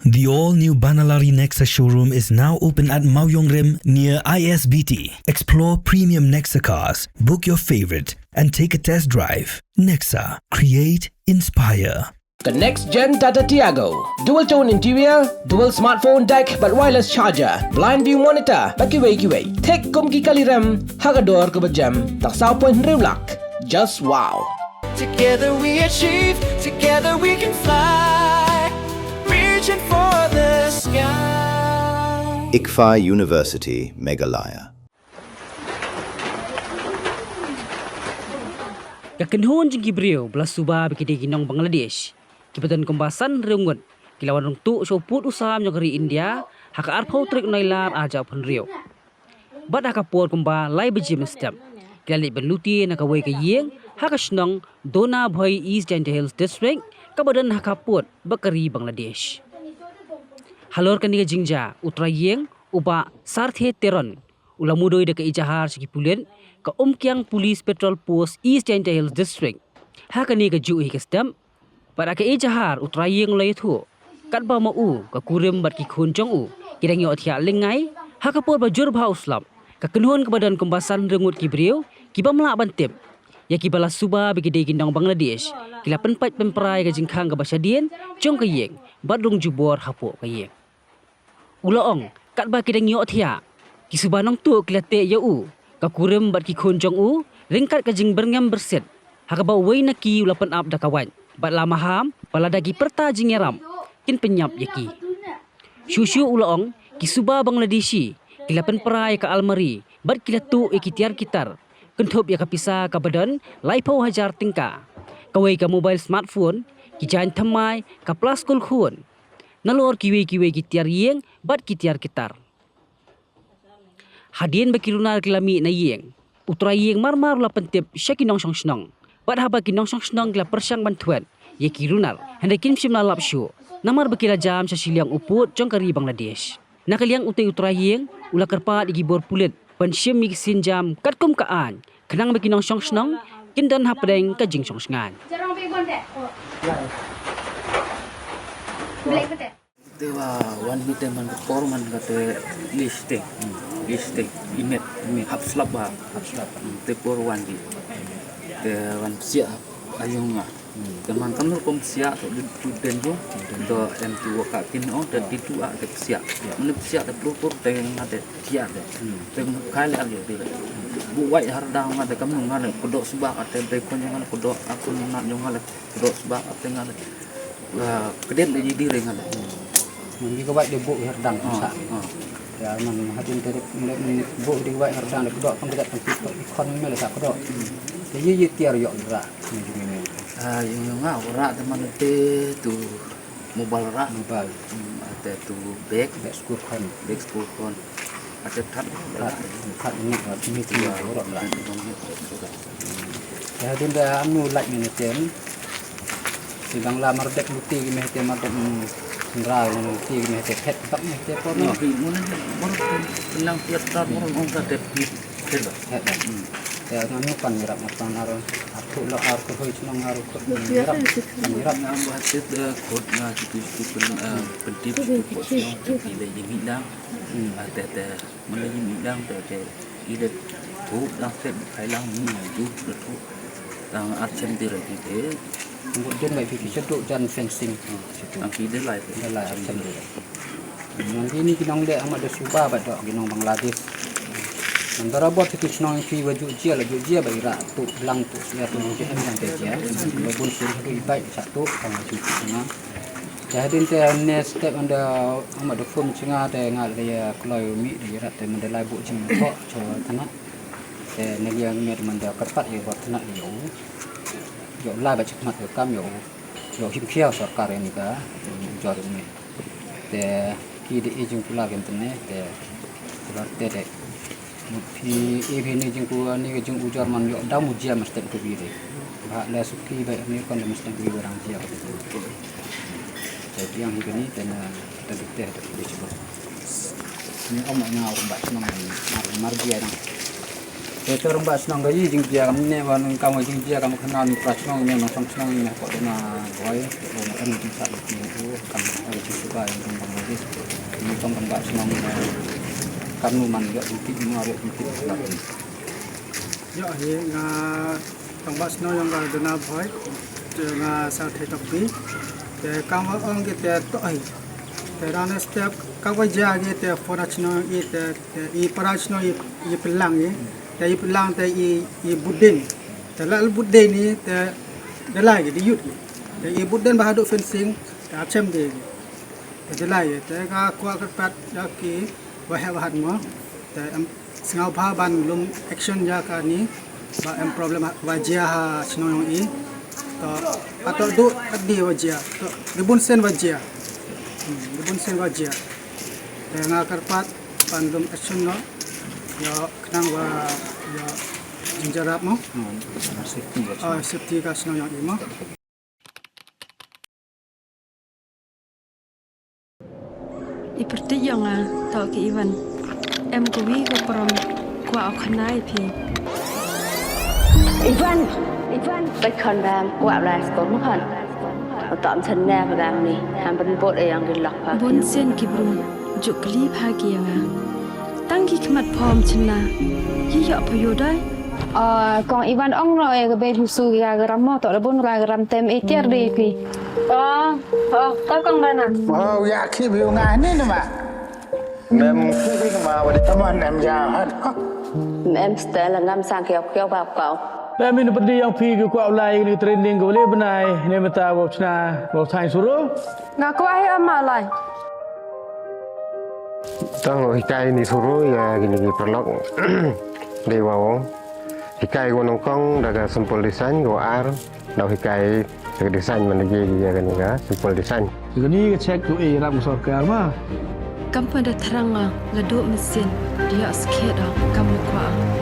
The all-new Banalari Nexa showroom is now open at Mauyongrim near ISBT. Explore premium Nexa cars, book your favorite, and take a test drive. Nexa. Create, inspire. The next gen Tata Tiago. Dual tone interior, dual smartphone deck but wireless charger, blind view monitor, bakiway. Take kumki kaliram, hagador kubajam, taksao point rewlak. Just wow. Together we achieve, together we can fly, reaching for the sky. ICFA University, Meghalaya. Kakenhon jeng Gibril belas suba bikidi ginong Bangladesh. Kibatan kembasan reungut kilawan rung tu soput usam nyogari India haka arpau trik nailar aja pun rio. Bad haka pot kumba lai bejim stem. Kilalik beluti nakawai ke yeng haka shnong Dona Bhai East Janta Hills District kabadan haka pot bakari Bangladesh. Halor kaniga jingja utra yeng uba sarthe teron ulamudoi deka ijahar segi pulen ka umkiang Police Patrol Post East Janta Hills District haka niga jui ke stem. Pada ke ijahar utrayeng lai thu kat ba mau ka kurim bat ki khun jong u kidang yo thia lengai ha ka por bajur bha uslam ka kenuhun kebadan kembasan rengut Gibril kiba mla bantep ya kibala suba bigide gindang Bangladesh kila penpat pemprai ka jingkhang ka basyadien jong ka yeng badrung jubor hapo ka yeng ulaong kat ba kidang yo thia ki subanong tu kilate ya u ka kurim bat ki khun jong u ringkat ka jing berngam berset ha ka ba wei naki ulapan ap da kawan bat lama ham baladagi perta jingeram kin penyap yaki syusyu ulaong kisuba Bangladeshi kilapan perai ka almari bat kilatu ikitiar kitar kenthop ya kapisa ka badan laipau hajar tingka kawai ka mobile smartphone ki jan thamai ka plaskul khun nalor kiwe kitiar yeng bat kitiar kitar hadien bakilunar kilami na yeng utra yeng marmar la pentep syakinong song Bat haba kinong song gila persyang bantuan ye kirunal hendak kin sim lalap syu namar bekila jam sa siliang uput jongkari Bangladesh nakaliang utai utrayeng ula kerpa digibor pulet pensyem mixin jam katkum kaan kenang bekinong song kin dan hapdeng ka jing song sngan Dewa wan hite man korman kate liste imet hapslap te por wan di wan sia ayunga teman kanur kom sia to den jo to em tu ka tin o dan ditu a ke sia menep sia te pur teng ade sia de teng kale ade de bu wai hardang ade kam ngale kodok subak ate be kon ngale kodok aku nak ngale kodok subak ate ngale keden de dire ngale Mungkin kau buat dia buk herdang sa. Ya man hadin teruk mulai buk dia buat herdang dia kodok pangkat ikon mele sa kodok. Dia ye tiar yok dra ni. Yung nga ora teman te tu mobile ra ate tu bag school kon ate that ni ni tiar orang lah. Ya hadin dah anu like ni ten. Sidang la mardek luti ni te mardek Nra yang ti ni te pet tak ni te por ni mun tenang tiap tar orang te pit ya nganu kan mirap matan aro aku lo aku hoi cunang aro ko mirap na basit kod na situ pentip potong ile yimidang ate mulai yimidang te ile tu dak te khailang ni tu tu dang action dire te kemudian mai fikir seduk dan fencing angki de lai action dia nanti ni kinong de amada suba badok kinong Bangladesh antara buat itu senang fi waju jia la jia bai ra tu belang tu sia tu je yang te jia walaupun suri baik satu sama cuci na jadi te next step anda amada form cinga te ngal dia kloi mi dia ra te menda lai bu cing ko cho tanak te ne yang met menda kerpat ye buat tanak yo yo lai ba cikmat yo kam yo him khiao sarkar ni ka jor ni te ki de ejung pula gentene te pular te Pi ini jengku ni jeng ujar man yo dah mujia mesti ke biri. Bah la suki baik ni kan mesti ke orang jia betul. Jadi yang ini kena kita dikte ada cuba. Ini om nak ngau mbak senang margia nang. Kita rembak senang gaji jing dia kami ni wan kamu jing dia kamu kenal ni prasnong ni nong senang ni kok na boy kan jing sak ni kamu ada suka yang tentang lagi ni tong rembak senang ni kamu man gak bukit ni ada bukit lagi. Ya nga rembak senang yang ada na boy nga sa tepi te kamu orang kita tu ai te rana setiap kamu jaga te forachno te I parachno I pelang ye te I pelang te I budin te lal budin ni te dalai di yut te I budin bahaduk fencing te acem de te dalai te ka kuat kepat jaki wahad mo te sengau ban lum action ja ka ni ba em problem wajah chno yang I to atau du adi wajah to ribun sen wajah ribun sen wajah te nga karpat pandum action no yo kenang wa yo jinjarap mo safety ka chno yang I mo Iperti yang tau ke Iwan em kuwi ko prom kwa okhnai phi Ivanไปคอนแบมกว่าลายสกอมคันตอมฉันแน่ประดามนี่ทำเป็นโบดyang di lak pa bon sen ki brum juk kli pha ki yang tang ki khmat phom chna yi yo phayo dai còn Ivan ông rồi cái bên husu gà gram mo tọt bun gà gram tem etiar đi ki có con đây nè ya khi biểu ngài nên mà em khi mà vào tâm anh em già hết em sẽ là ngâm sang keo vào cậu Kami dapat yang pi ke kuat ulai ni training ke boleh benai ni mata bopsna bopsain suruh. ngaku ai ama lai tang hikai ni suruh ya gini perlok dewa hikai gua nongkong daga sempol desain gua ar dah hikai desain mana je dia kan ga sempol desain Ini ke check tu ram sokar mah. kam pada tharanga ladu mesin dia skeda kam kwa